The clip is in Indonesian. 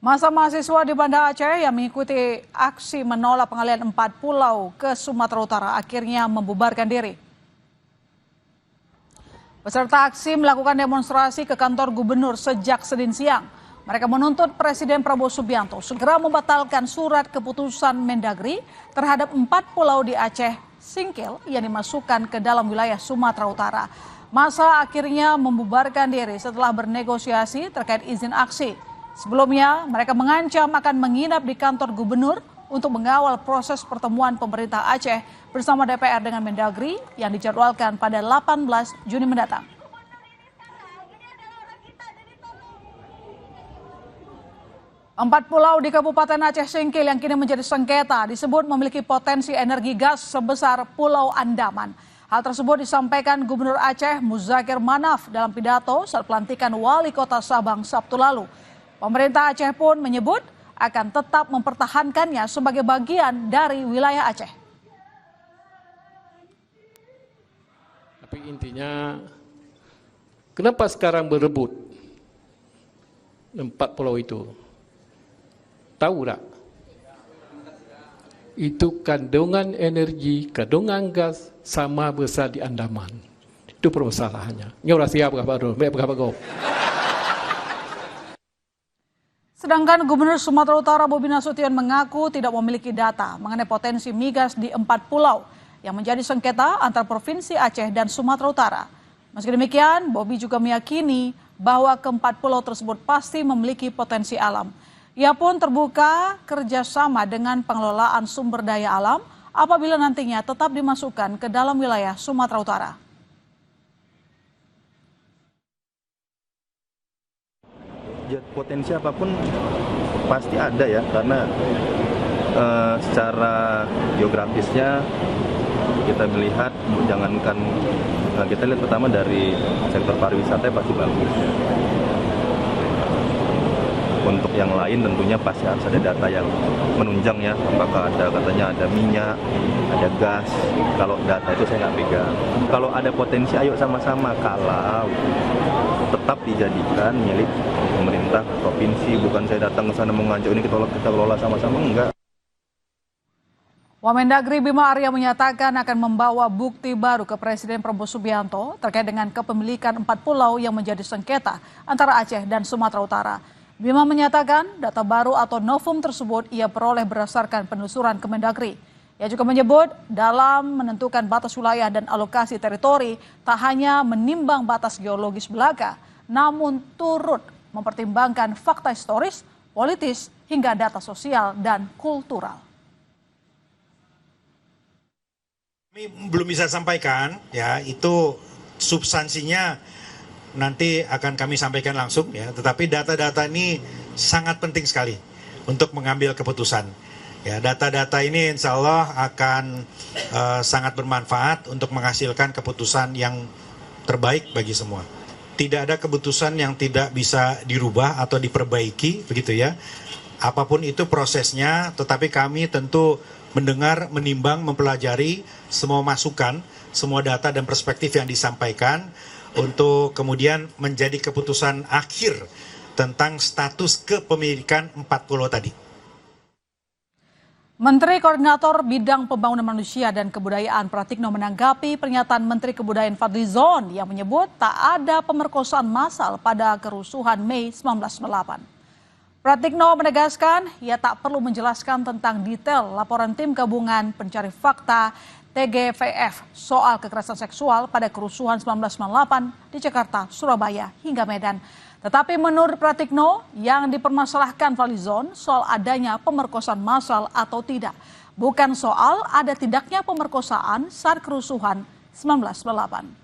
Masa mahasiswa di Banda Aceh yang mengikuti aksi menolak pengalihan 4 pulau ke Sumatera Utara akhirnya membubarkan diri. Peserta aksi melakukan demonstrasi ke kantor gubernur sejak Senin siang. Mereka menuntut Presiden Prabowo Subianto segera membatalkan surat keputusan Mendagri terhadap 4 pulau di Aceh Singkil yang dimasukkan ke dalam wilayah Sumatera Utara. Masa akhirnya membubarkan diri setelah bernegosiasi terkait izin aksi. Sebelumnya, mereka mengancam akan menginap di kantor gubernur untuk mengawal proses pertemuan pemerintah Aceh bersama DPR dengan Mendagri yang dijadwalkan pada 18 Juni mendatang. Empat pulau di Kabupaten Aceh Singkil yang kini menjadi sengketa disebut memiliki potensi energi gas sebesar Pulau Andaman. Hal tersebut disampaikan Gubernur Aceh Muzakir Manaf dalam pidato saat pelantikan Wali Kota Sabang Sabtu lalu. Pemerintah Aceh pun menyebut akan tetap mempertahankannya sebagai bagian dari wilayah Aceh. Tapi intinya, kenapa sekarang berebut 4 pulau itu? Tahu tak? Itu kandungan energi, kandungan gas sama besar di Andaman. Itu permasalahannya. Ini orang siap berapa? Sedangkan Gubernur Sumatera Utara Bobi Nasution mengaku tidak memiliki data mengenai potensi migas di 4 pulau yang menjadi sengketa antar Provinsi Aceh dan Sumatera Utara. Meski demikian, Bobi juga meyakini bahwa keempat pulau tersebut pasti memiliki potensi alam. Ia pun terbuka kerjasama dengan pengelolaan sumber daya alam apabila nantinya tetap dimasukkan ke dalam wilayah Sumatera Utara. Potensi apapun pasti ada ya, karena secara geografisnya kita melihat, jangankan kita lihat pertama dari sektor pariwisata pasti bagus. Untuk yang lain tentunya pasti harus ada data yang menunjang ya, apakah ada katanya ada minyak, ada gas. Kalau data itu saya nggak pegang. Kalau ada potensi, ayo sama-sama. Kalau tetap dijadikan milik pemerintah provinsi, bukan saya datang ke sana mengajak ini kita kelola sama-sama, enggak. Wamendagri Bima Arya menyatakan akan membawa bukti baru ke Presiden Prabowo Subianto terkait dengan kepemilikan 4 pulau yang menjadi sengketa antara Aceh dan Sumatera Utara. Bima menyatakan data baru atau novum tersebut ia peroleh berdasarkan penelusuran Kemendagri. Ia juga menyebut dalam menentukan batas wilayah dan alokasi teritori tak hanya menimbang batas geologis belaka, namun turut mempertimbangkan fakta historis, politis, hingga data sosial dan kultural. Kami belum bisa sampaikan, ya itu substansinya nanti akan kami sampaikan langsung ya. Tetapi data-data ini sangat penting sekali untuk mengambil keputusan. Ya, data-data ini insya Allah akan sangat bermanfaat untuk menghasilkan keputusan yang terbaik bagi semua. Tidak ada keputusan yang tidak bisa dirubah atau diperbaiki, begitu ya. Apapun itu prosesnya, tetapi kami tentu mendengar, menimbang, mempelajari semua masukan, semua data dan perspektif yang disampaikan untuk kemudian menjadi keputusan akhir tentang status kepemilikan 4 pulau tadi. Menteri Koordinator Bidang Pembangunan Manusia dan Kebudayaan Pratikno menanggapi pernyataan Menteri Kebudayaan Fadlizon yang menyebut tak ada pemerkosaan massal pada kerusuhan Mei 1998. Pratikno menegaskan ia tak perlu menjelaskan tentang detail laporan tim gabungan pencari fakta TGVF soal kekerasan seksual pada kerusuhan 1998 di Jakarta, Surabaya, hingga Medan. Tetapi menurut Pratikno, yang dipermasalahkan Fadlizon soal adanya pemerkosaan massal atau tidak, bukan soal ada tidaknya pemerkosaan saat kerusuhan 1998.